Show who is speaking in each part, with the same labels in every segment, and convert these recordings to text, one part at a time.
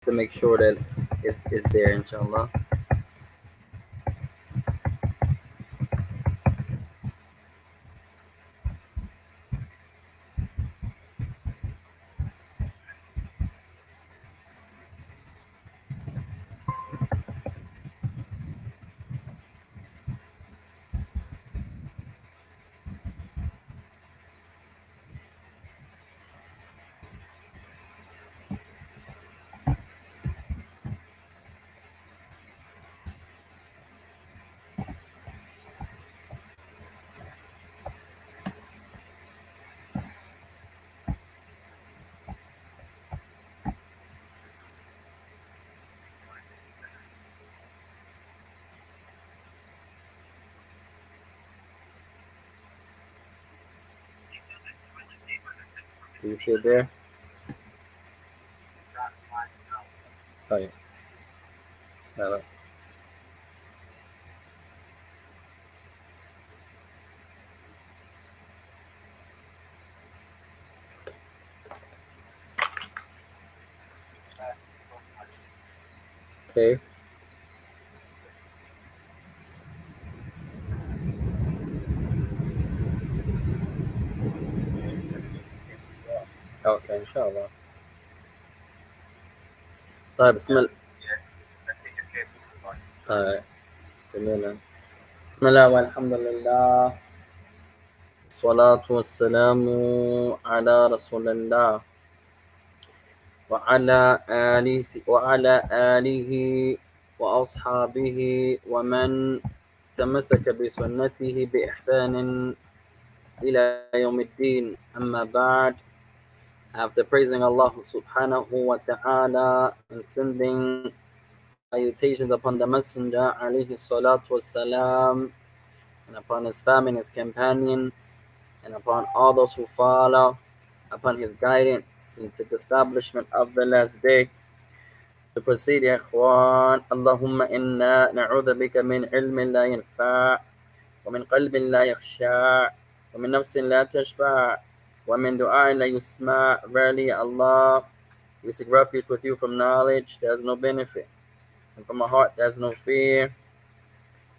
Speaker 1: to make sure that it's there, inshallah. Do you see it there? طيب. لا لا. Okay. Okay, inshallah. طيب بسم الله. طيب جميلا. بسم الله والحمد لله والصلاة والسلام على رسول الله وعلى آله وأصحابه ومن تمسك بسنته بإحسان إلى يوم الدين. أما بعد, after praising Allah subhanahu wa ta'ala and sending salutations upon the Messenger alayhi salatu wassalam, and upon his family and his companions, and upon all those who follow upon his guidance into the establishment of the last day. To proceed, يا إخوان, اللهم إنا نعوذ بك من علم لا ينفع ومن قلب لا يخشع ومن نفس لا تشبع ومن دعاء لا يسمع. Verily, Allah, we seek refuge with you from knowledge that has no benefit, and from a heart that has no fear,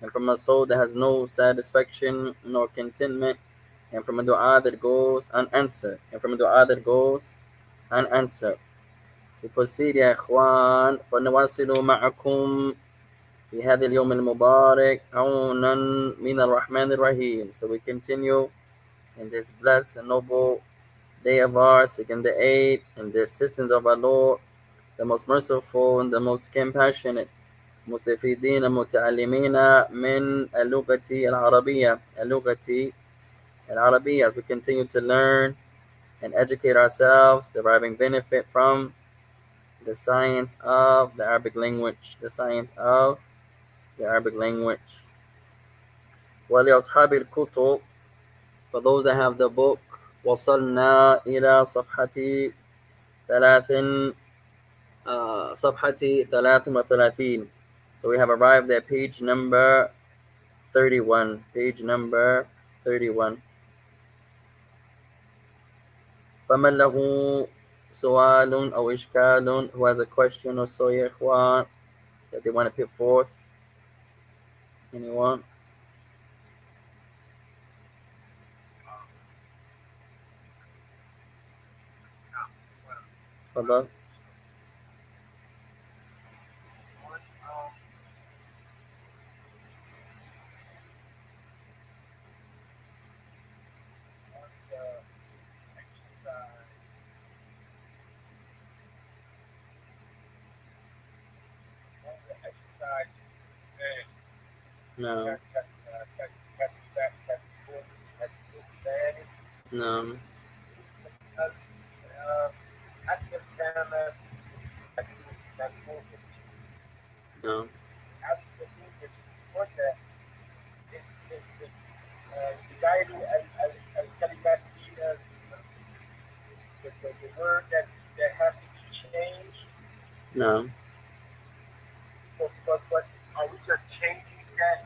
Speaker 1: and from a soul that has no satisfaction nor contentment, and from a dua that goes unanswered, To proceed, يا إخوان, فنواصل معكم في هذا اليوم المبارك عونا من الرحمن الرحيم. So we continue in this blessed and noble day of ours, seeking the aid and the assistance of our Lord, the most merciful and the most compassionate. مستفيدين متعلمين من اللغة العربية, as we continue to learn and educate ourselves, deriving benefit from the science of the Arabic language. ولأصحاب الكتب, for those that have the book, وصلنا إلى صفحة 33. So we have arrived at page number 31. فمن له سؤال أو إشكال, who has a question or so, يا إخوان, that they want to put forth? Anyone? تفضل. No. No. No. No.
Speaker 2: But are we just changing that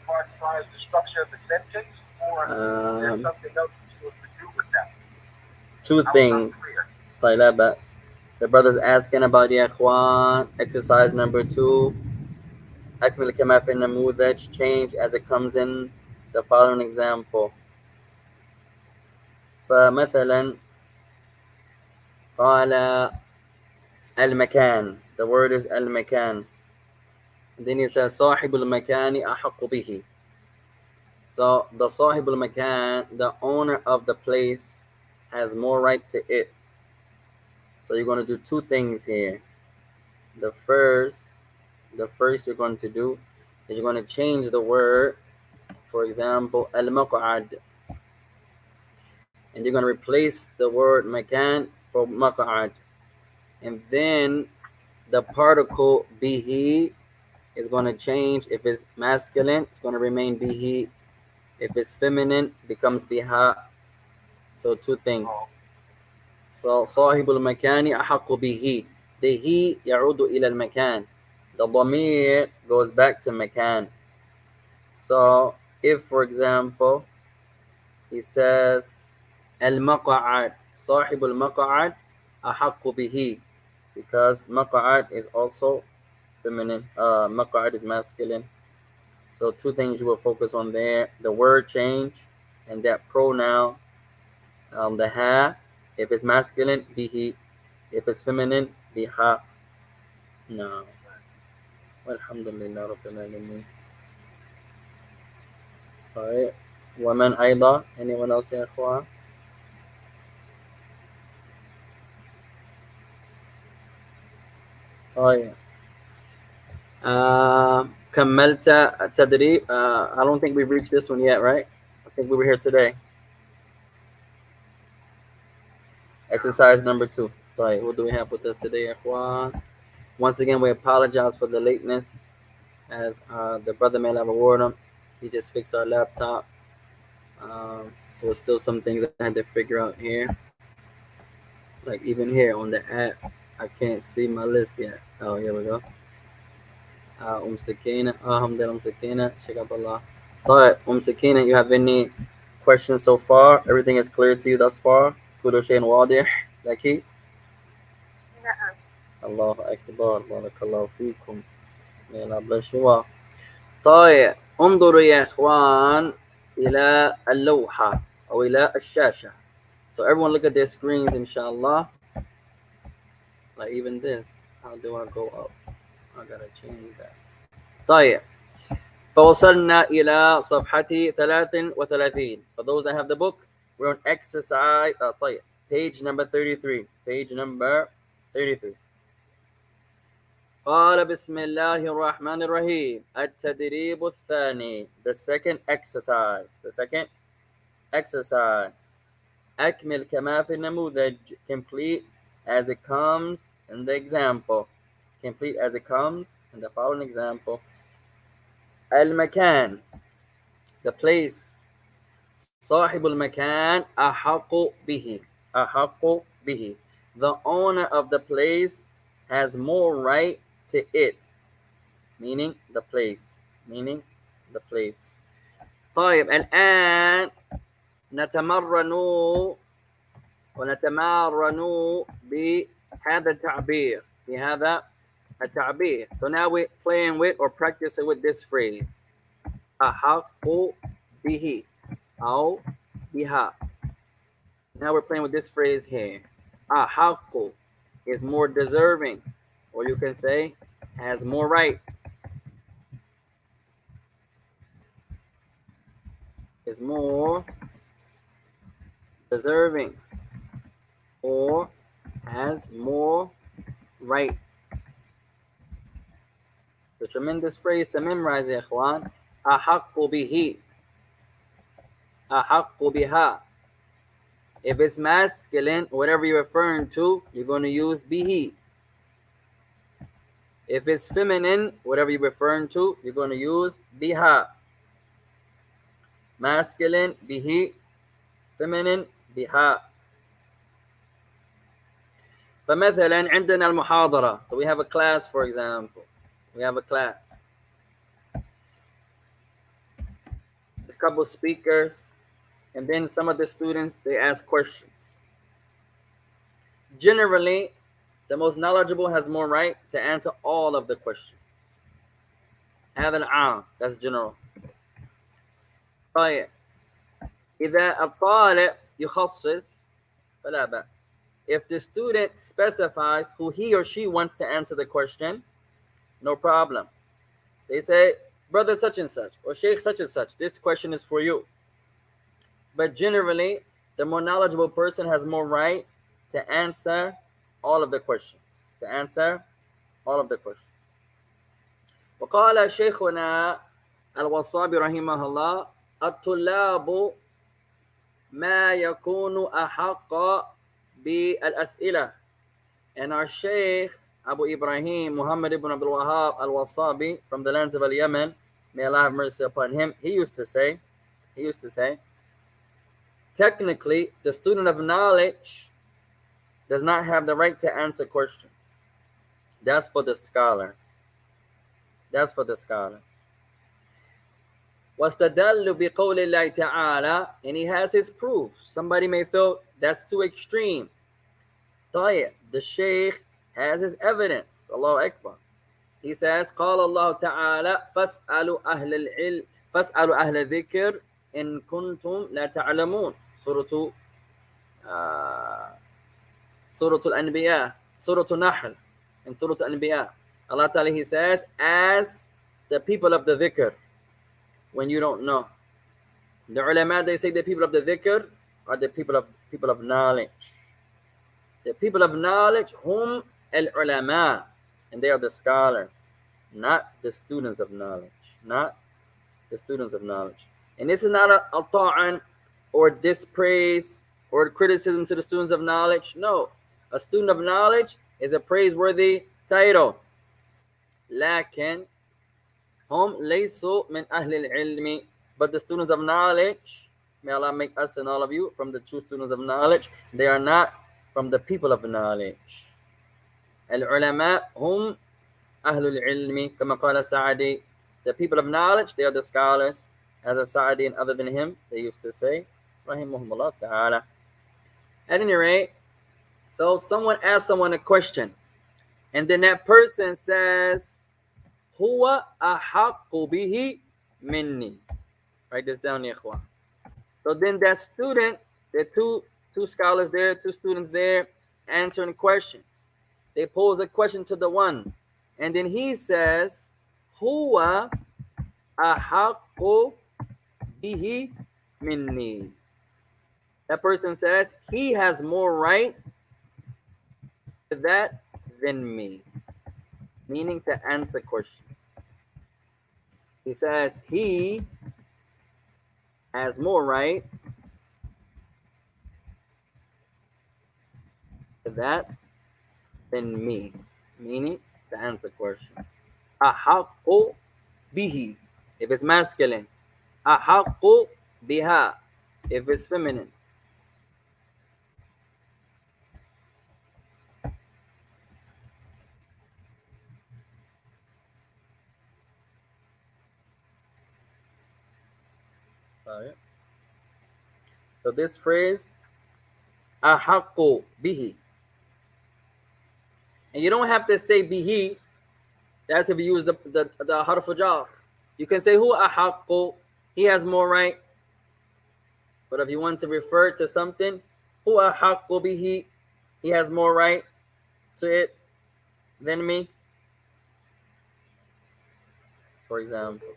Speaker 2: part as far as the structure of the sentence, or there's something else we're supposed to do with that?
Speaker 1: Two things. طيب لا بأس. The brother's asking about the ikhwan. Exercise number 2. أكمل كما في النموذج. Change as it comes in the following example. فمثلا قال المكان. The word is المكان. And then he says صاحب المكان أحق به. So the صاحب المكان, the owner of the place, has more right to it. So you're going to do 2 things here. The first you're going to do is you're going to change the word. For example, المقعد, and you're going to replace the word makan for maq'ad. And then the particle bihi is going to change. If it's masculine, it's going to remain bihi. If it's feminine, it becomes biha. So 2 things. So صاحب المكان أحق به. The he يعود إلى المكان. The ضمير goes back to makan. So if, for example, he says المقعد, صاحب المقعد أحق به, because مقعد is also feminine, مقعد is masculine. So 2 things you will focus on there: the word change and that pronoun, the ha. If it's masculine, bihi. If it's feminine, biha. No. Alhamdulillah Rabbil Alameen. Alright. ومن أيضا. Anyone else يا إخوان? طيب. كملت التدريب. I don't think we've reached this one yet, right? I think we were here today. Exercise number 2. طيب, what do we have with us today, إخوان? Once again, we apologize for the lateness, as the brother may have awarded him. He just fixed our laptop. So there's still some things I had to figure out here. Like even here on the app, I can't see my list yet. Oh, here we go. Sakina. Alhamdulillah, Sakina. Shakaballah. Alright, Sakina, you have any questions so far? Everything is clear to you thus far? كل شيء واضح لك؟
Speaker 2: نعم.
Speaker 1: الله أكبر. بارك الله فيكم. May Allah bless you all. طيب انظروا يا إخوان إلى اللوحة أو إلى الشاشة. So everyone look at their screens, inshallah. Like even this. How do I go up? I gotta change that. طيب. فوصلنا إلى صفحة 33. For those that have the book, we're on exercise. طيب. Page number 33. Page number 33. قال بسم الله الرحمن الرحيم. التدريب الثاني. The second exercise. The second exercise. أكمل كما في النموذج. Complete as it comes in the example. Complete as it comes in the following example. المكان, the place. صاحب المكان أحق به. أحق به. The owner of the place has more right to it. Meaning the place. Meaning the place. طيب الآن نتمرن ونتمرن بهذا التعبير. بهذا التعبير. So now we're playing with or practicing with this phrase. أحق به أو بها. Now we're playing with this phrase here. أحق is more deserving, or you can say has more right. Is more deserving or has more right. It's a tremendous phrase to memorize, يا إخوان. أحق به. أحق بها. If it's masculine, whatever you're referring to, you're going to use bihi. If it's feminine, whatever you're referring to, you're going to use biha. Masculine, bihi. Feminine, biha. فمثلا عندنا المحاضرة. So we have a class, for example. We have a class. A couple speakers, and then some of the students, they ask questions. Generally, The most knowledgeable has more right to answer all of the questions. هذا العام. That's general. طيب. إذا الطالب يخصص فلا بأس. If the student specifies who he or she wants to answer the question, no problem. They say, brother such and such, or sheikh such and such, this question is for you. But generally, the more knowledgeable person has more right to answer all of the questions. To answer all of the questions. وقال شيخنا الوصابي رحمه الله الطلاب ما يكون أحق بالأسئلة. And our Shaykh Abu Ibrahim Muhammad ibn Abdul Wahab al-Wasabi from the lands of Al-Yemen, may Allah have mercy upon him, he used to say, technically, the student of knowledge does not have the right to answer questions. That's for the scholars. That's for the scholars. وَاسْتَدَلُّ بِقَوْلِ اللَّهِ تَعَالَى. And he has his proof. Somebody may feel that's too extreme. طيب, the Shaykh has his evidence. Allahu Akbar. He says, قال الله تعالى فاسألوا أهل الذكر إن كنتم لا تعلمون. Surah Al-Anbiya, Surah Al-Nahl, and Surah Al-Anbiya. Allah Ta'ala, he says, as the people of the dhikr, when you don't know. The ulama, they say the people of the dhikr are the people of knowledge. The people of knowledge, hum al-ulama, and they are the scholars, not the students of knowledge. Not the students of knowledge. And this is not a ta'an or dispraise or criticism to the students of knowledge. No, a student of knowledge is a praiseworthy title. لكن هم ليسوا من أهل العلم. But the students of knowledge, may Allah make us and all of you from the true students of knowledge, they are not from the people of knowledge. العلماء هم أهل العلم كما قال السعدي. The people of knowledge, they are the scholars, as a Sa'di and other than him, they used to say, rahimahumullah ta'ala. At any rate, so someone asks someone a question, and then that person says, huwa ahaqqu bihi minni. Write this down, ikhwan. So then that student, there are two scholars there, two students there, answering questions. They pose a question to the one, and then he says, huwa ahaqqu bihi minni. That person says, he has more right to that than me. Meaning to answer questions. He says, he has more right to that than me. Meaning to answer questions. Ahaqqu bihi, if it's masculine. Ahaqqu biha, if it's feminine. So this phrase, ahaqqu bihi. And you don't have to say bihi. That's if you use the harf jar. You can say hu ahaqqu, he has more right. But if you want to refer to something, hu ahaqqu bihi, he has more right to it than me. For example.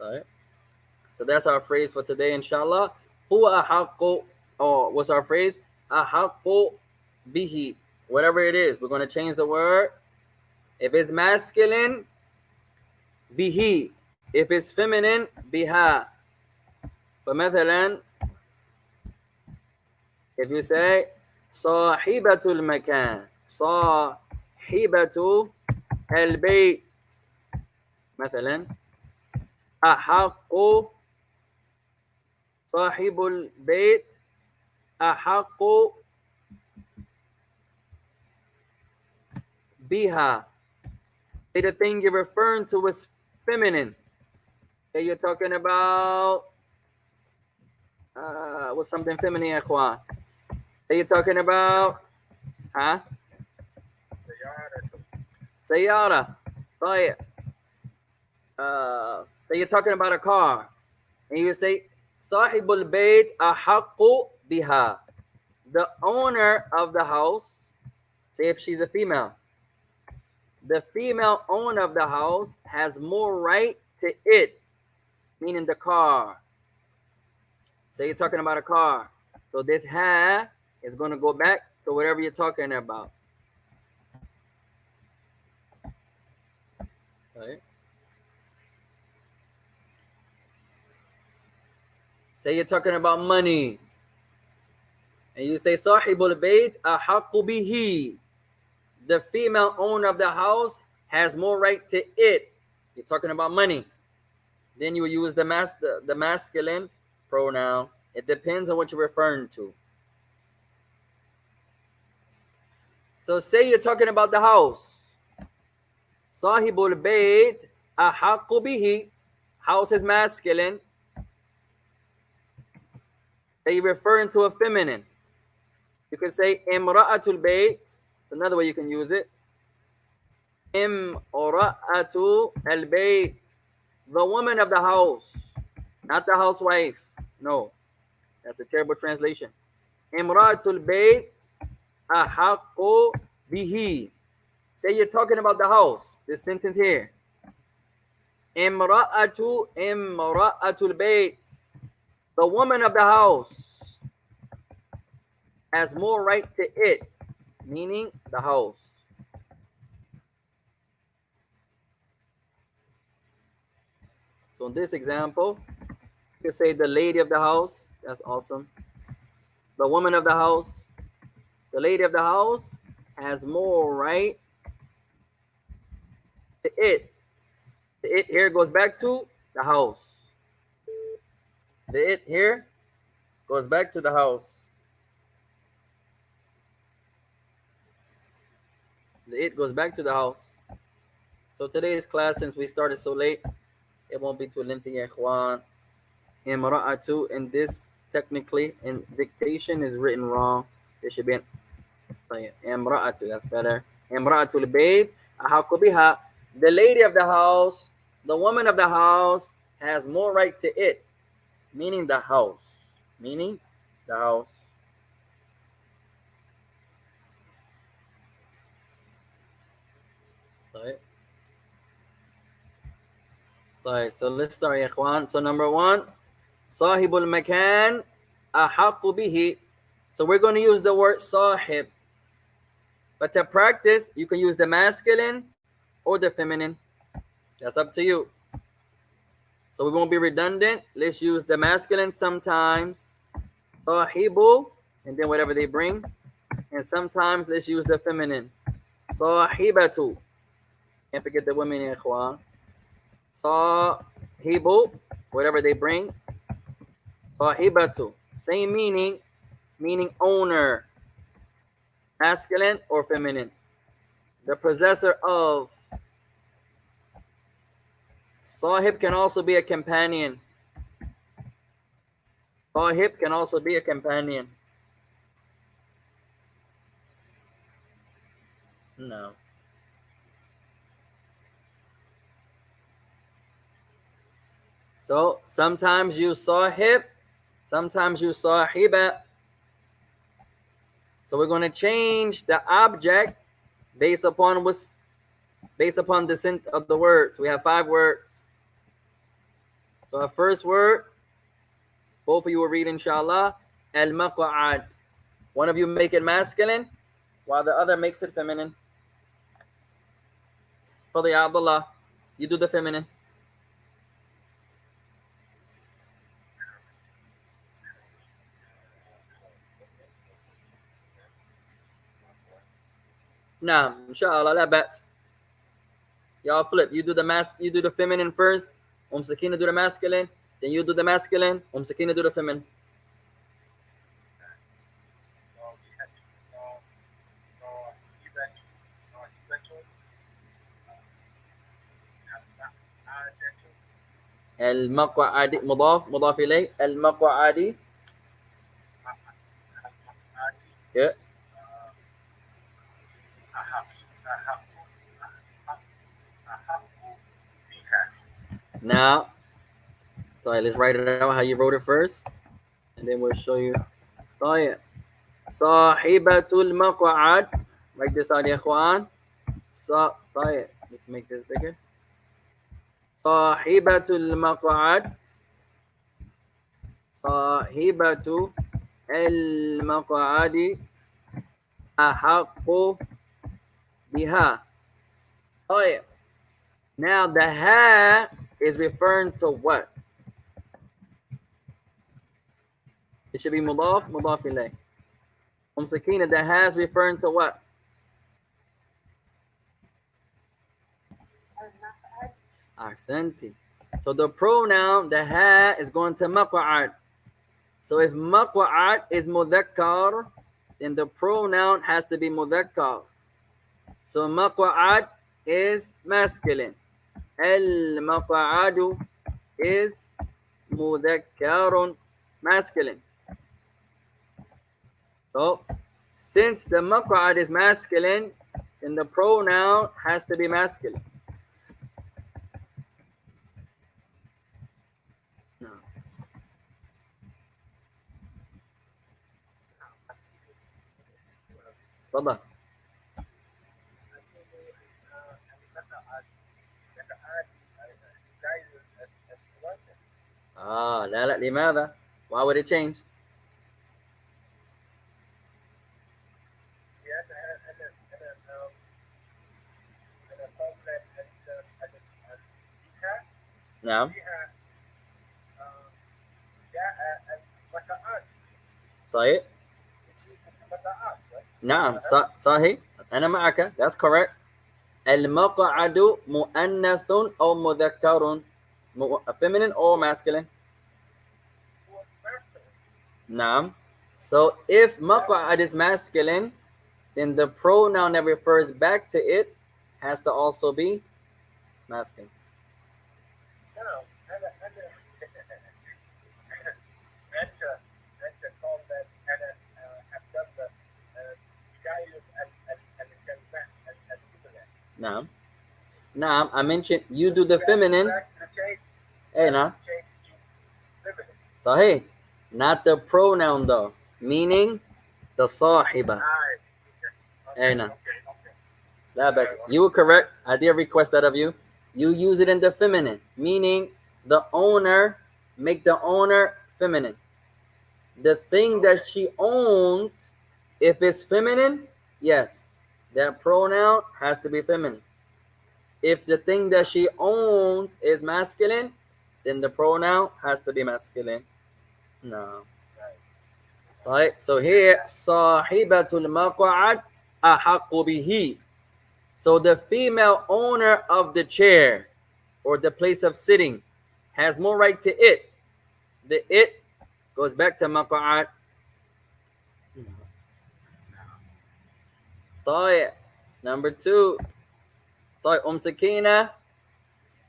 Speaker 1: Right. So that's our phrase for today, inshallah. Huwa ahaqqu, or what's our phrase? Ahaqqu bihi. Whatever it is, we're going to change the word. If it's masculine, bihi. If it's feminine, biha. But مثلا, if you say sahibatul makan, sahibatu al-bayt, مثلا, أحق صاحب البيت أحق بها. Say the thing you're referring to is feminine. Say you're talking about What's something feminine, يا إخوان? Are you talking about huh?
Speaker 2: سيارة.
Speaker 1: سيارة. طيب. So you're talking about a car. And you say صاحب البيت أحق بها. The owner of the house, say if she's a female, the female owner of the house has more right to it, meaning the car. So you're talking about a car. So this ha is going to go back to whatever you're talking about. Right? Say you're talking about money. And you say صاحب البيت أحق به. The female owner of the house has more right to it. You're talking about money. Then you use the masculine pronoun. It depends on what you're referring to. So say you're talking about the house. صاحب البيت أحق به. House is masculine. Say you're referring to a feminine. You can say imra'atul bayt. It's another way you can use it. Imra'atu al-bayt. The woman of the house. Not the housewife. No. That's a terrible translation. Imra'atul bayt ahaqqu bihi. Say you're talking about the house. This sentence here. Imra'atul bayt. The woman of the house has more right to it, meaning the house. So in this example, you could say the lady of the house. That's awesome. The woman of the house. The lady of the house has more right to it. The it here goes back to the house. The it here goes back to the house. The it goes back to the house. So today's class, since we started so late, it won't be too lengthy, ya ikhwan. Imra'atu in this technically in dictation is written wrong. There should be an imra'atu, that's better. Imra'atul bayt ahaqqu biha. The lady of the house, the woman of the house has more right to it, meaning the house. Meaning the house. Right. Right. So let's start, ya ikhwan. So number one, sahibul makan ahaqqu bihi. So we're going to use the word sahib. But to practice, you can use the masculine or the feminine. That's up to you. So we won't be redundant. Let's use the masculine sometimes. Sahibu, and then whatever they bring. And sometimes let's use the feminine. Sahibatu. Can't forget the women, ya ikhwan. Sahibu, whatever they bring. Sahibatu. Same meaning owner. Masculine or feminine. The possessor of. Sahib can also be a companion. Sahib can also be a companion. No. So sometimes you sahib, sometimes you sahiba. So we're going to change the object based upon the scent of the words. We have 5 words. So our first word, both of you will read inshallah, al-maq'ad. One of you make it masculine, while the other makes it feminine. Fadhi Abdullah, you do the feminine. Nah, inshallah, la bats. Y'all flip. You do the feminine first. Sakina do the masculine. Then you do the masculine. Sakina do the feminine. المقعد مضاف إليه المقعد Good. Now, طيب, let's write it out how you wrote it first, and then we'll show you. طيب. صاحبة المقعد. Write this out يا إخوان. طيب. Let's make this bigger. صاحبة المقعد. صاحبة المقعد أحق بها. طيب. Now the ha is referring to what? It should be مضاف مضاف إليه. Sakina, the ha is referring to what? Ahsanti. So the pronoun, the ha, is going to maq'ad. So if maq'ad is mudhakkar, then the pronoun has to be mudhakkar. So maq'ad is masculine. Al-maq'adu is mudhakkarun, masculine. So since the maq'ad is masculine, then the pronoun has to be masculine. تفضل. لا لا لماذا؟ Why would it change? نعم. طيب. نعم صحيح. أنا معك. That's correct. المقعد مؤنث أو مذكر؟ feminine or masculine? نعم. So if مقعد is masculine, then the pronoun that refers back to it has to also be masculine. نعم. نعم. I mentioned you do the feminine. Hey, نعم. صحيح. Not the pronoun though. Meaning the صاحبة. Hey, نعم. لا بس. You were correct. I did request that of you. You use it in the feminine. Meaning the owner, make the owner feminine. The thing that she owns, if it's feminine, yes, that pronoun has to be feminine. If the thing that she owns is masculine, then the pronoun has to be masculine. No. Right. So here, sahibatul maq'ad ahaqu bihi. So the female owner of the chair or the place of sitting has more right to it. The it goes back to maq'ad. طيب. Number 2. طيب. Sakina,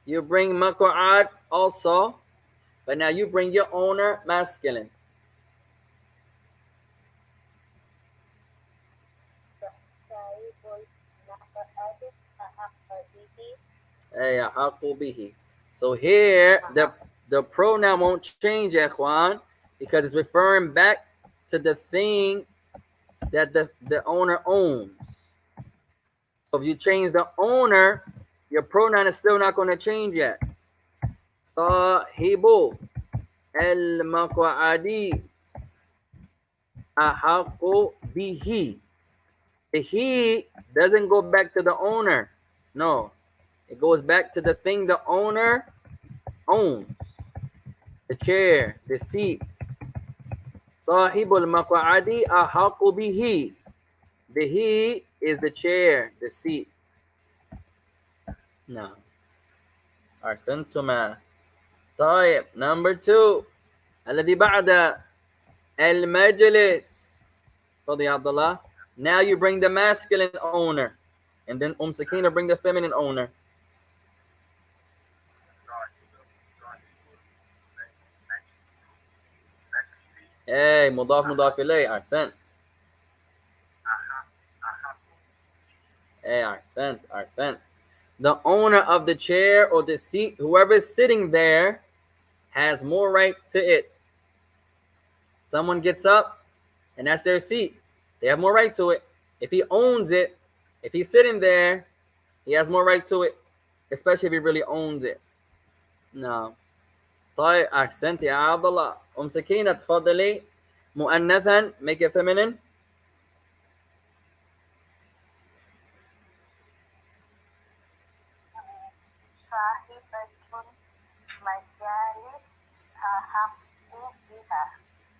Speaker 1: you bring maq'ad also, but now you bring your owner masculine. So here the pronoun won't change, Ikhwan, because it's referring back to the thing that the owner owns. So if you change the owner, your pronoun is still not going to change yet. Sahibu al-maq'adi ahaqu bihi. The he doesn't go back to the owner. No. It goes back to the thing the owner owns. The chair, the seat. Sahibul maq'adi ahaqu bihi. The he is the chair, the seat. No. Arsantuma. طيب. Number 2. الذي بعد المجلس. تفضل يا عبد الله. Now you bring the masculine owner. And then Sakina bring the feminine owner. Hey, مضاف مضاف إليه. Ahsant. Ahsant, ahsant. The owner of the chair or the seat, whoever is sitting there, has more right to it. Someone gets up and that's their seat. They have more right to it. If he owns it, if he's sitting there, he has more right to it, especially if he really owns it. No. طيب أحسنت يا عبد الله. سكينة تفضلي. مؤنثا make it feminine.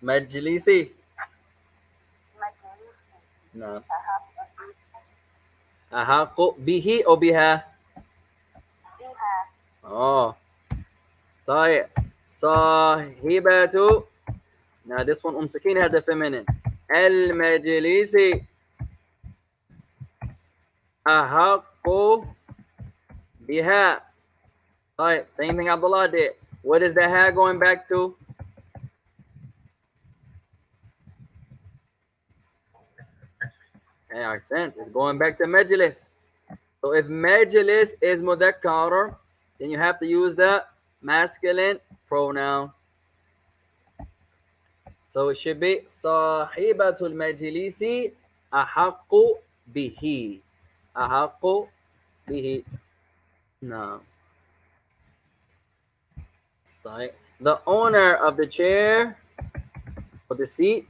Speaker 1: مجلسي. نعم. أحق به أو بها؟ طيب صاحبة. Now this one سكينة has the feminine. المجلس أحق بها. طيب same thing Abdullah did. What is the ha going back to? Accent is going back to majlis. So if majlis is mudhakkar, then you have to use the masculine pronoun. So it should be sahibatul majlisi ahaqqu bihi. Ahaqqu bihi. No. The owner of the chair or the seat,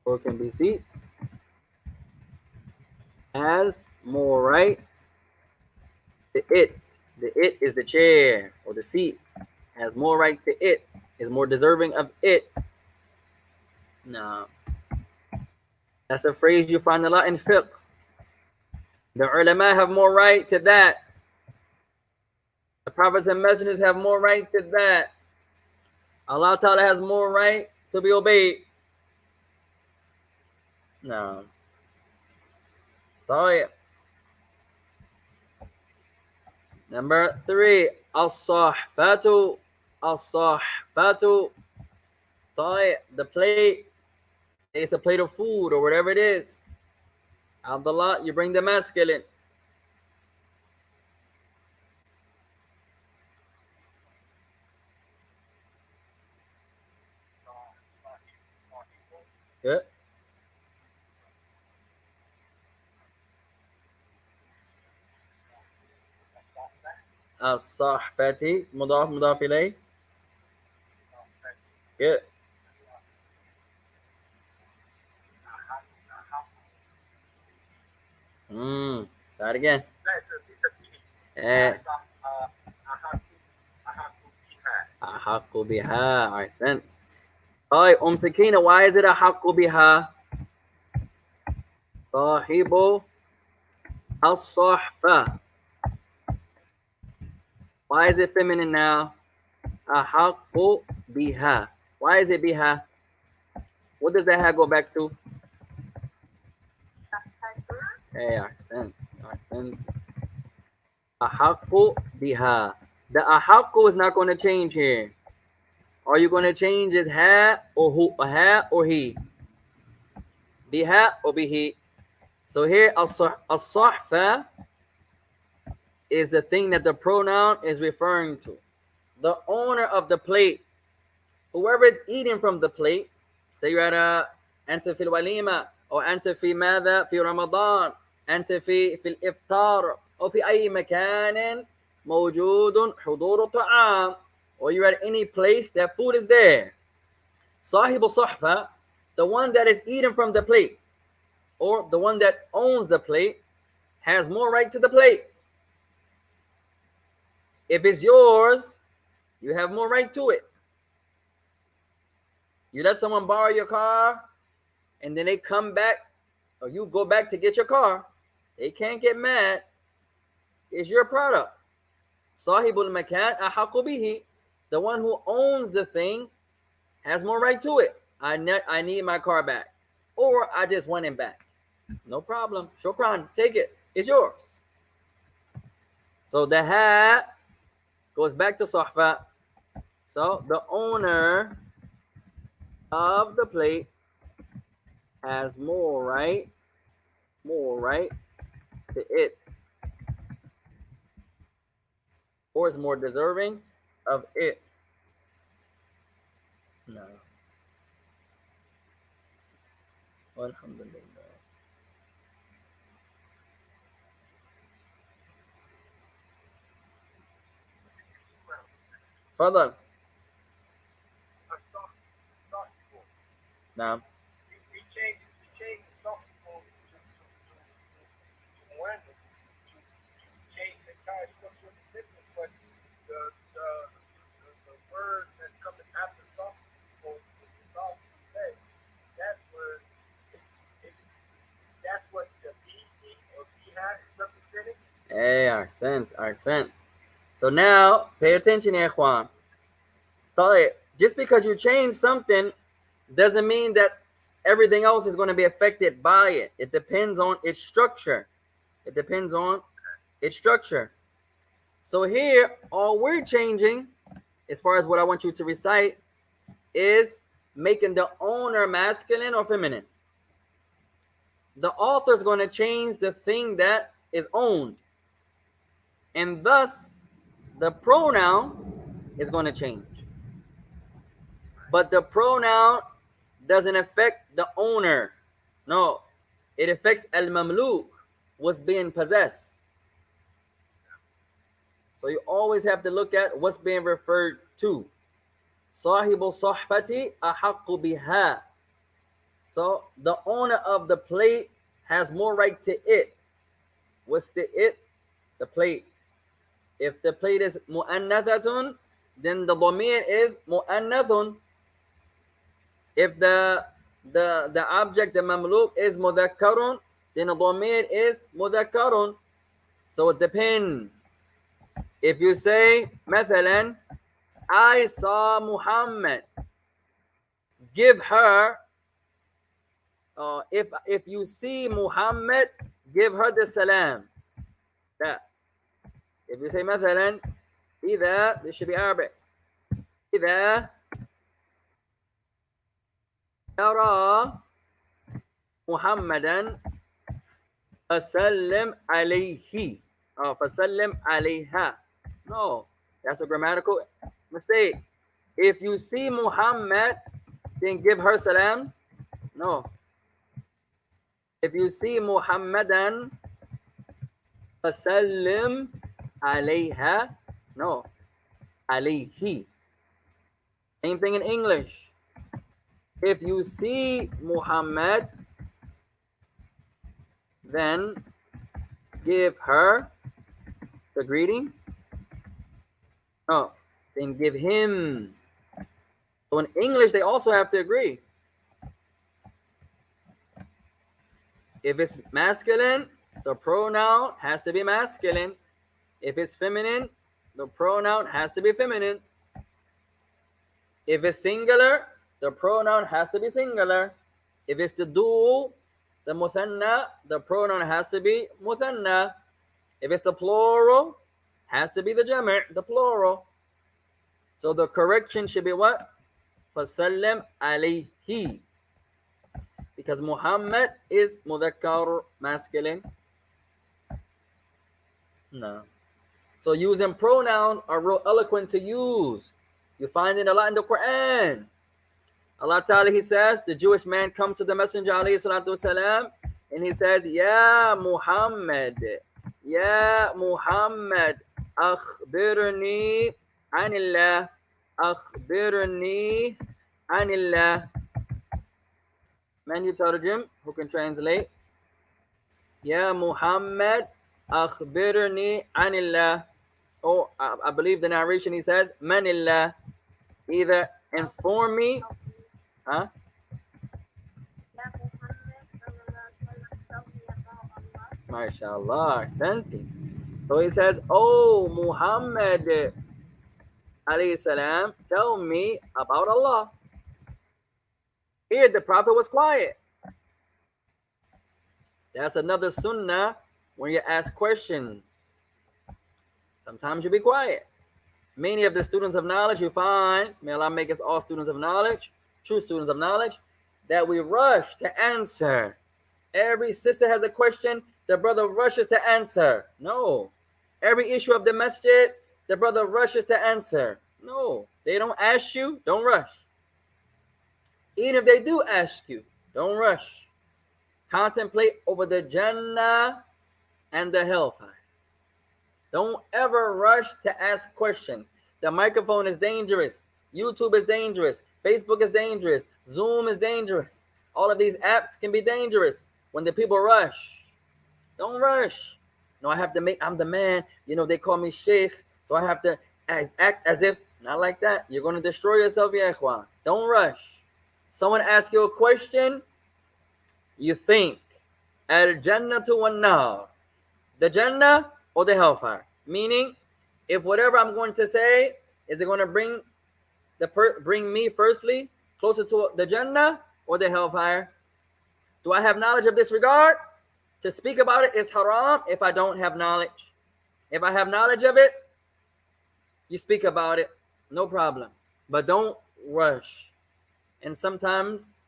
Speaker 1: or can be seat, has more right to it. The it is the chair or the seat. Has more right to it. Is more deserving of it. No. That's a phrase you find a lot in fiqh. The ulama have more right to that. The prophets and messengers have more right to that. Allah Ta'ala has more right to be obeyed. No. طيب. Number 3. As-sahfatu. As-sahfatu. طيب. The plate. It's a plate of food or whatever it is. Abdullah, you bring the masculine. Good. الصحفتي مضاف مضاف إليه. Good. That again. أحق بها. أحسنت. طيب سكينة, why is it أحق بها? صاحب الصحفة. Why is it feminine now? أحق بها. Why is it بها? What does that have go back to? Accent. Accent. أحق بها. The أحق is not going to change here. Are you going to change his ha or who? Ha or he? Biha or bihi? So here as-sahfa is the thing that the pronoun is referring to. The owner of the plate, whoever is eating from the plate, say you're at أنت في الوليمة أو أنت في ماذا في رمضان أنت في الإفطار أو في أي مكان موجود حضور طعام, or you're at any place that food is there. صاحب الصحفة, the one that is eating from the plate or the one that owns the plate, has more right to the plate. If it's yours, you have more right to it. You let someone borrow your car and then they come back, or you go back to get your car, they can't get mad. It's your product. Sahibul makan ahaqu bihi. The one who owns the thing has more right to it. I need my car back, or I just want it back. No problem. Shukran, take it. It's yours. So the ha goes back to sahfa. So the owner of the plate has more right, to it, or is more deserving of it. No. Alhamdulillah. Fadal. Naam.
Speaker 2: He changed insufferable to Muhammad to change the entire structure of the business, but the word that's coming after insufferable is insufferable today. That's where it, that's what the BC or BHAT is representing.
Speaker 1: Hey, Arsent. So now, pay attention, Ikhwan. Just because you change something doesn't mean that everything else is going to be affected by it. It depends on its structure. So here, all we're changing, as far as what I want you to recite, is making the owner masculine or feminine. The author is going to change the thing that is owned. And thus, the pronoun is going to change. But the pronoun doesn't affect the owner. No, it affects al-mamluk, what's being possessed. So you always have to look at what's being referred to. Sahibu sahfati ahaqqu biha. So the owner of the plate has more right to it. What's the it? The plate. If the plate is mu'annathatun, then the dhamir is mu'annathun. If the object, the mamluk, is mudhakkarun, then the dhamir is mudhakkarun. So it depends. If you say, مثلا, I saw Muhammad, give her, if you see Muhammad, give her the salams. That. If you say مثلا, إذا, this should be Arabic. إذا ترى محمدا فسلم عليه. فسلم عليها. No, that's a grammatical mistake. If you see Muhammad, then give her salams. No. If you see Muhammadan, fasallim alayha. No. Alayhi. Same thing in English. If you see Muhammad, then give her the greeting. No, then give him. So in English, they also have to agree. If it's masculine, the pronoun has to be masculine. If it's feminine, the pronoun has to be feminine. If it's singular, the pronoun has to be singular. If it's the dual, the muthanna, the pronoun has to be muthanna. If it's the plural, has to be the jami', the plural. So the correction should be what? فَسَلَّمْ عَلَيْهِ. Because Muhammad is mudhakkar, masculine. No. So using pronouns are real eloquent to use. You find it a lot in the Quran. Allah Ta'ala, He says, the Jewish man comes to the Messenger alayhi salatu wasalam, and he says, Ya Muhammad, akhbirni anillah, akhbirni anillah. Man yutarjim, who can translate? Ya Muhammad, akhbirni anillah. Oh, I believe the narration, he says, manillah. Either inform me, huh? MashaAllah, Santi. So he says, oh Muhammad alayhi salam, tell me about Allah. Here the Prophet was quiet. That's another sunnah when you ask questions. Sometimes you be quiet. Many of the students of knowledge you find, may Allah make us all students of knowledge, true students of knowledge, that we rush to answer. Every sister has a question, the brother rushes to answer. No. Every issue of the masjid, the brother rushes to answer. No. They don't ask you, don't rush. Even if they do ask you, don't rush. Contemplate over the Jannah and the hellfire. Don't ever rush to ask questions. The microphone is dangerous. YouTube is dangerous. Facebook is dangerous. Zoom is dangerous. All of these apps can be dangerous when the people rush. Don't rush. No, I have to make, I'm the man. You know, they call me Sheikh, so I have to act as if, not like that. You're going to destroy yourself, ya ikhwan. Don't rush. Someone asks you a question, you think, Al Jannatu wan Nar, the Jannah or the hellfire. Meaning, if whatever I'm going to say, is it going to bring bring me firstly closer to the Jannah or the hellfire? Do I have knowledge of this regard? To speak about it is haram if I don't have knowledge. If I have knowledge of it, you speak about it, no problem. But don't rush. And sometimes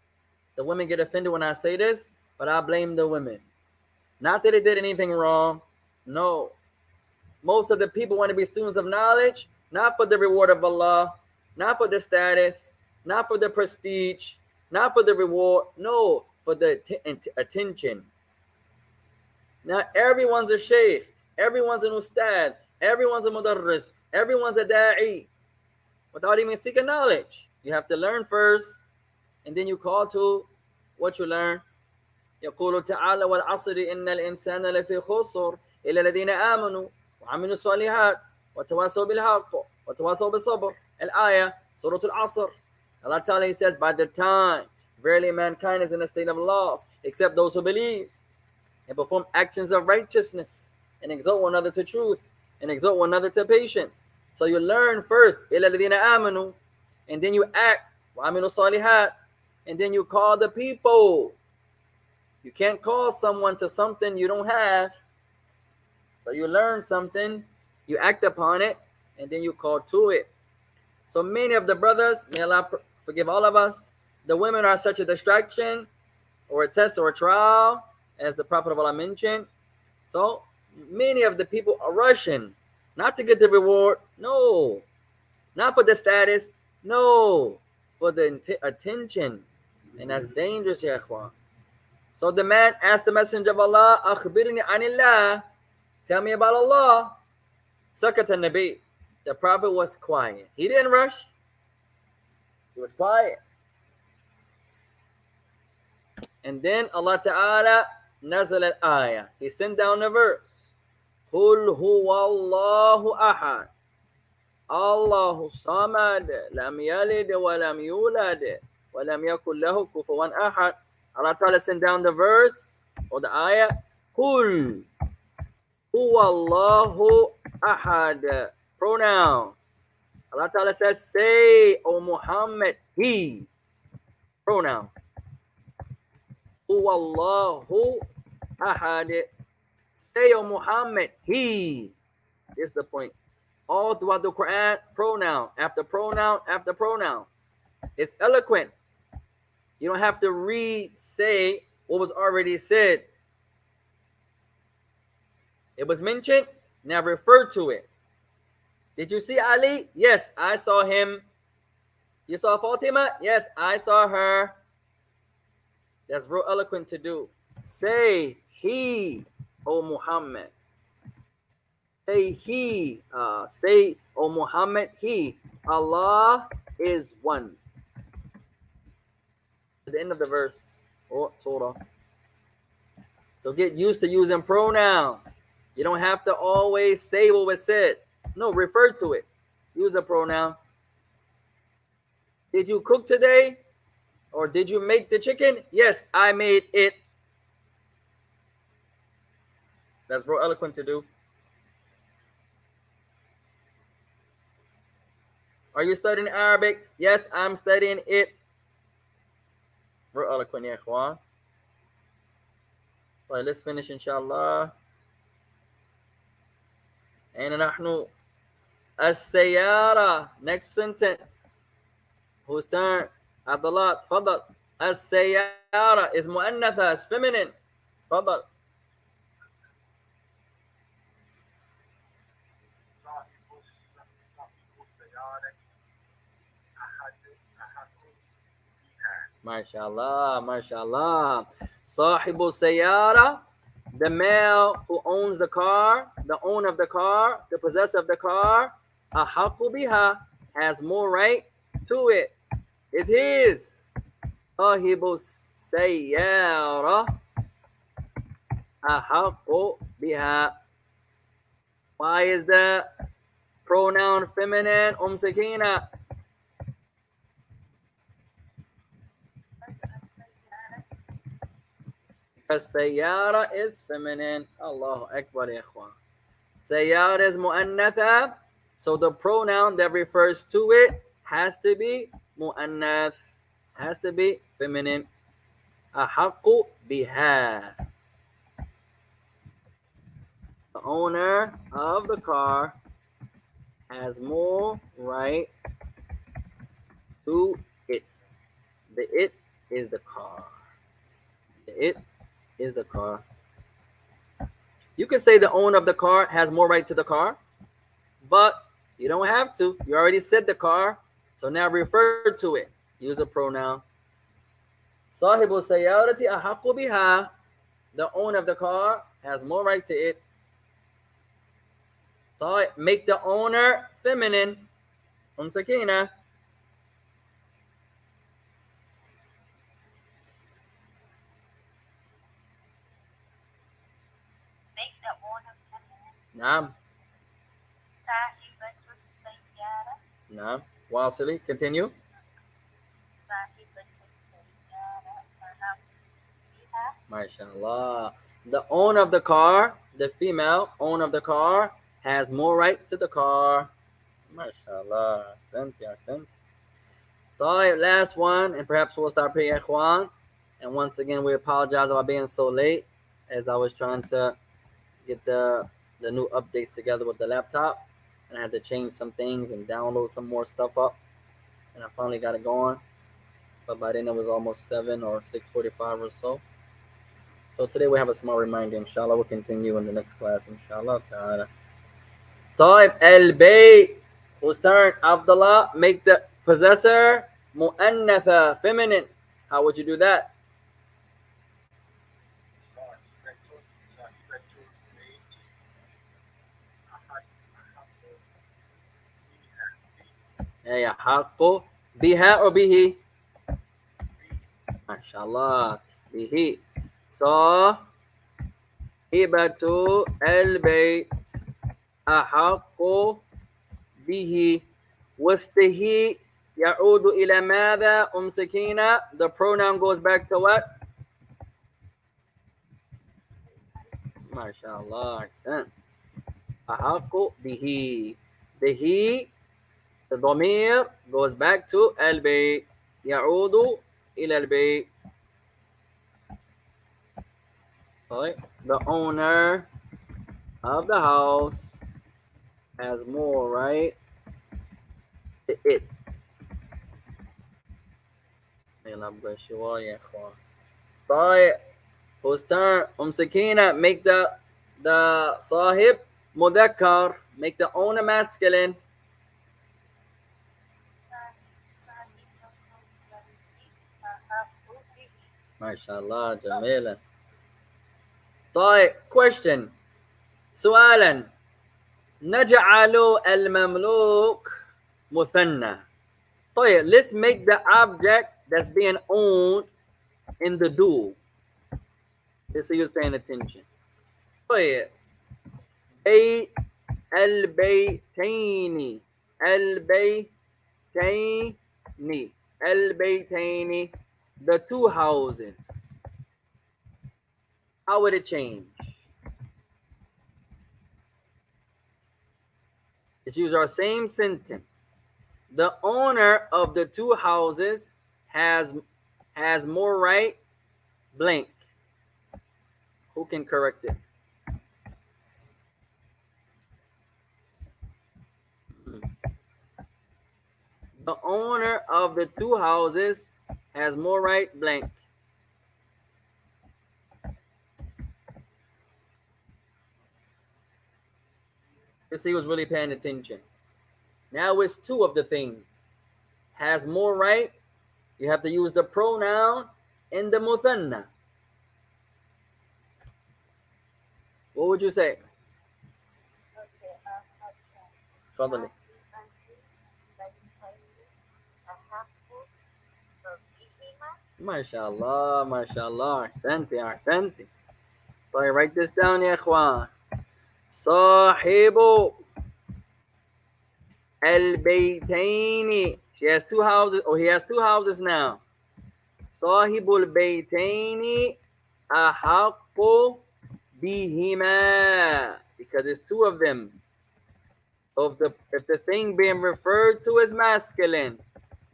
Speaker 1: the women get offended when I say this, but I blame the women. Not that they did anything wrong. No. Most of the people want to be students of knowledge, not for the reward of Allah, not for the status, not for the prestige, not for the reward. No, for the attention. Not everyone's a sheikh, everyone's an ustad, everyone's a mudarris, everyone's a da'i. Without even seeking knowledge. You have to learn first, and then you call to what you learn. يقول تعالى والعصر إن الإنسان لفي خسر إلا الذين آمنوا وعملوا الصالحات وتواصوا بالحق وتواصوا بالصبر. الآية سورة العصر. Allah Ta'ala says, by the time, verily mankind is in a state of loss, except those who believe and perform actions of righteousness and exhort one another to truth and exhort one another to patience. So you learn first, إلا الذين آمنوا, and then you act, وعملوا الصالحات, and then you call the people. You can't call someone to something you don't have. So you learn something, you act upon it, and then you call to it. So many of the brothers, may Allah forgive all of us, the women are such a distraction or a test or a trial, as the Prophet of Allah mentioned. So many of the people are rushing, not to get the reward, no. Not for the status, no. For the attention. And that's dangerous, ya ikhwan. So the man asked the Messenger of Allah, Akhbirni anillah, tell me about Allah. Sakat al-Nabi. The Prophet was quiet. He didn't rush. He was quiet. And then Allah Ta'ala nazal al-ayah. He sent down a verse. Qul huwa Allahu ahad. Allahu samad. Lam yalid wa lam yulad. Wa lam yakul lahu kufuwan ahad. Allah Ta'ala sent down the verse or the ayah. Qul huwa Allahu ahad. Pronoun. Allah Ta'ala says, say, O Muhammad, he. Pronoun. Huwa Allahu ahad. Say, O Muhammad, he. This is the point. All throughout the Quran, pronoun after pronoun after pronoun. It's eloquent. You don't have to re-say what was already said. It was mentioned, now refer to it. Did you see Ali? Yes, I saw him. You saw Fatima? Yes, I saw her. That's real eloquent to do. Say he, O Muhammad. Say he, say, O Muhammad, he. Allah is one. At the end of the verse, or surah. So get used to using pronouns. You don't have to always say what was said. No, refer to it. Use a pronoun. Did you cook today? Or did you make the chicken? Yes, I made it. That's real eloquent to do. Are you studying Arabic? Yes, I'm studying it. Real eloquent, ya ikhwan. All right, let's finish, inshallah. And nahnu as-sayyara. Next sentence. Whose turn? Abdullah, tfadal. السيارة is مؤنثة, is feminine. تفضل. MashaAllah, MashaAllah. صاحب السيارة, the male who owns the car, the owner of the car, the possessor of the car, أحق بها, has more right to it. It's his. صاحب السيارة أحق بها. Why is the pronoun feminine, Sakina? Because سيارة is feminine. Allahu Akbar, ya ikhwan. Sayyara is mu'annatha, so the pronoun that refers to it has to be mu'annath, has to be feminine. أحق بها. The owner of the car has more right to it. The it is the car. The it is the car. You can say the owner of the car has more right to the car, but you don't have to. You already said the car, so now refer to it. Use a pronoun. صاحب السيارة أحق بها. The owner of the car has more right to it. Make the owner feminine. Sakina.
Speaker 2: Make the owner feminine.
Speaker 1: نعم.
Speaker 2: صاحبة السيارة.
Speaker 1: نعم. واصلي. Continue.
Speaker 2: صاحبة السيارة أحق بها.
Speaker 1: MashaAllah. The owner of the car, the female owner of the car, has more right to the car. MashaAllah. Ahsant, ya ahsant. Last one, and perhaps we'll start praying ikhwan. And once again, we apologize about being so late, as I was trying to get the new updates together with the laptop, and I had to change some things and download some more stuff up, and I finally got it going. But by then it was almost 7 or 6:45 or so. So today we have a small reminder. Inshallah, we'll continue in the next class. Inshallah ta'ala. al-bayt. Whose turn? Abdullah. Make the possessor mu'annatha, feminine. How would you do that? يحق بها or به? MashaAllah. به. صاحبة البيت أحق به. واستهي يعود إلى ماذا سكينة? The pronoun goes back to what? MashaAllah. Accent. أحق به. The he, the ضمير goes back to البيت. يعود إلى البيت. The owner of the house has more right to it. May Allah bless you all, ya ikhwan. Whose turn? Sakina, make the sahib mudhakkar, make the owner masculine. MashaAllah, Jamila. Question. سؤالا. نجعل المملوك مثنى. Let's make the object that's being owned in the dual. Let's see who's paying attention. بيت البيتين. البيتين. The two houses. How would it change? Let's use our same sentence. The owner of the two houses has more right blank. Who can correct it? The owner of the two houses has more right blank. Let's see who's really paying attention. Now it's two of the things. Has more right. You have to use the pronoun in the muthanna. What would you say?
Speaker 2: Okay,
Speaker 1: تفضلي. ما شاء الله ما شاء الله أحسنتي أحسنتي. طيب write this down يا إخوان. صاحب البيتين. She has two houses, or he has two houses now. صاحب البيتين أحق بهما, because it's two of them. So if the thing being referred to is masculine,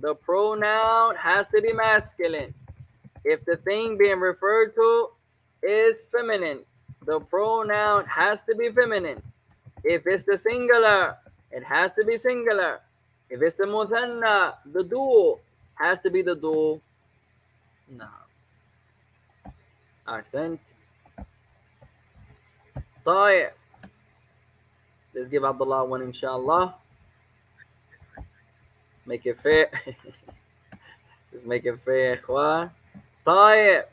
Speaker 1: the pronoun has to be masculine. If the thing being referred to is feminine, the pronoun has to be feminine. If it's the singular, it has to be singular. If it's the muthanna, the dual, has to be the dual. No. Accent. طيب. Let's give Abdullah one, inshallah. Make it fair. Let's make it fair, ikhwan. طيب.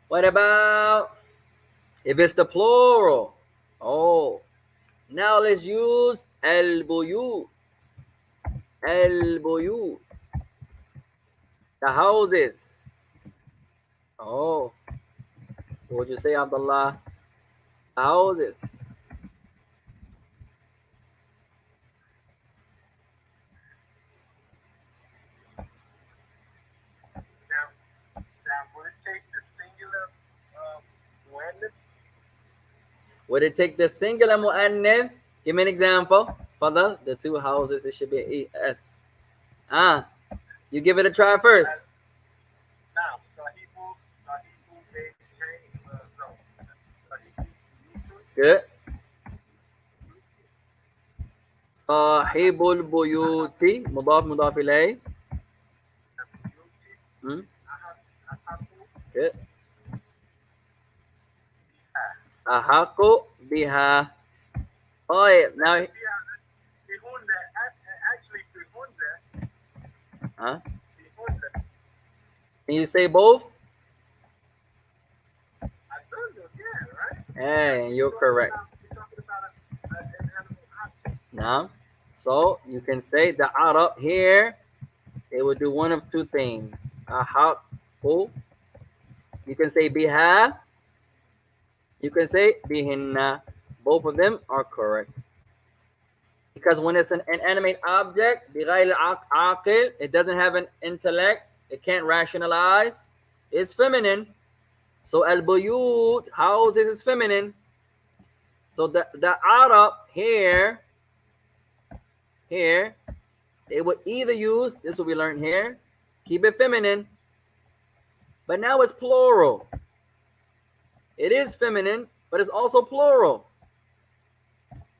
Speaker 1: What about if it's the plural? Oh. Now let's use al-buyut. Al-buyut. The houses. Oh. What would you say, Abdullah? The houses. Would it take the singular mu'annith? Give me an example. Fadal, the two houses, it should be es. You give it a try first. Good. صاحب البيوت مضاف مضاف إليه. Good. أحق بها. طيب now huh? Can you say both? Hey, you're correct. Now, so you can say the Arab here, they will do one of two things. Ahaqu. You can say biha. You can say bihinna. Both of them are correct. Because when it's an inanimate object, بغير aqil, it doesn't have an intellect, it can't rationalize, it's feminine. So al-buyut, houses, is feminine. So the Arab here, they would either use, this will be learned here, keep it feminine, but now it's plural. It is feminine, but it's also plural.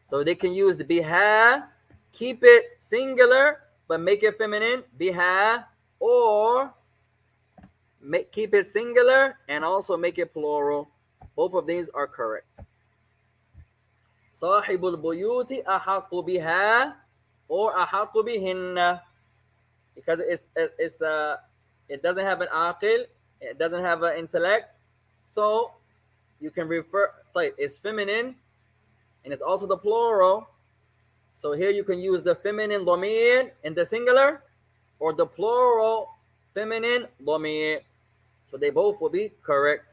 Speaker 1: So they can use the biha, keep it singular, but make it feminine, biha, or keep it singular and also make it plural. Both of these are correct. Sahibul buyuti ahaqu biha or ahaqu bihinna, because it doesn't have an aqil, it doesn't have an intellect, so you can refer, it's feminine and it's also the plural. So here you can use the feminine dhamir in the singular or the plural feminine dhamir. So they both will be correct.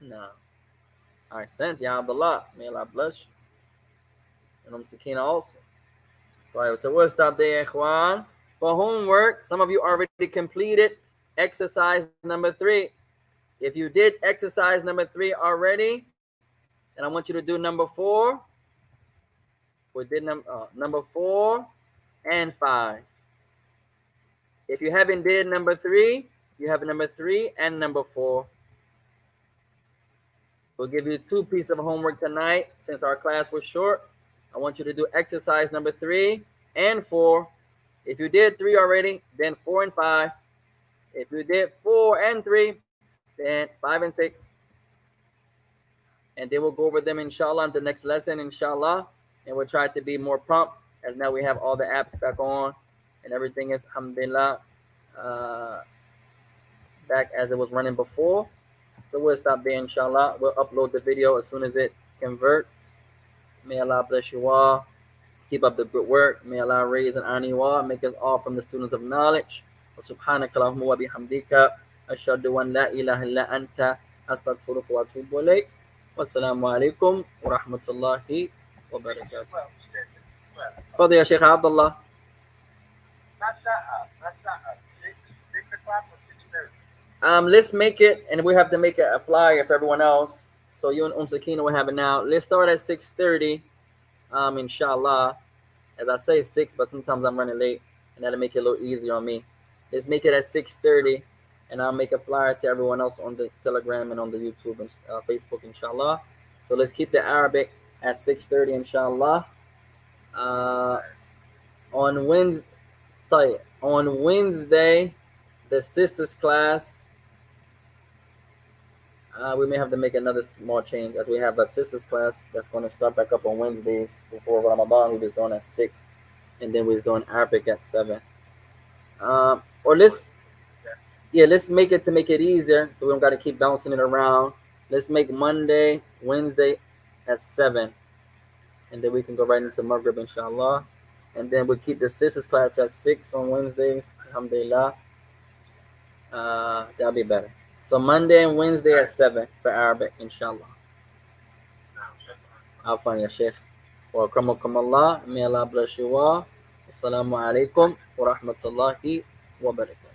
Speaker 1: No. All right, sent Ya Abdullah. May Allah bless you. And Sakina also. All right, so we'll stop there, ikhwan. For homework, some of you already completed exercise number 3. If you did exercise number 3 already, then I want you to do number 4. We did number 4 and 5. If you haven't did number 3, you have number 3 and number 4. We'll give you 2 pieces of homework tonight since our class was short. I want you to do exercise number 3 and 4. If you did 3 already, then 4 and 5. If you did 4 and 3, then 5 and 6. And they will go over them inshallah in the next lesson, inshallah. And we'll try to be more prompt as now we have all the apps back on and everything is, alhamdulillah, uh, back as it was running before. So we'll stop there, inshallah. We'll upload the video as soon as it converts. May Allah bless you all. Keep up the good work. May Allah raise and honor you all. Make us all from the students of knowledge. وسبحانك اللهم وبحمدك أشهد أن لا إله إلا أنت أستغفرك وأتوب إليك والسلام عليكم ورحمة الله وبركاته. تفضل يا شيخ عبد الله. Let's make it, and we have to make a flyer for everyone else. So you and Sakina will have it now. Let's start at 6:30, inshallah. As I say 6, but sometimes I'm running late, and that'll make it a little easier on me. Let's make it at 6:30, and I'll make a flyer to everyone else on the Telegram and on the YouTube and Facebook, inshallah. So let's keep the Arabic at 6:30, inshallah. On Wednesday, the sisters class. We may have to make another small change as we have a sisters class that's going to start back up on Wednesdays before Ramadan. We was doing at 6, and then we was doing Arabic at 7. Or let's make it to make it easier, so we don't got to keep bouncing it around. Let's make Monday, Wednesday at 7, and then we can go right into Maghrib, inshallah. And then we'll keep the sisters class at 6 on Wednesdays, alhamdulillah. That'll be better. So Monday and Wednesday at 7 for Arabic, inshallah. Afan ya Sheikh. Wa akramakum Allah. May Allah bless you all. Assalamu alaikum wa rahmatullahi wa barakatuh.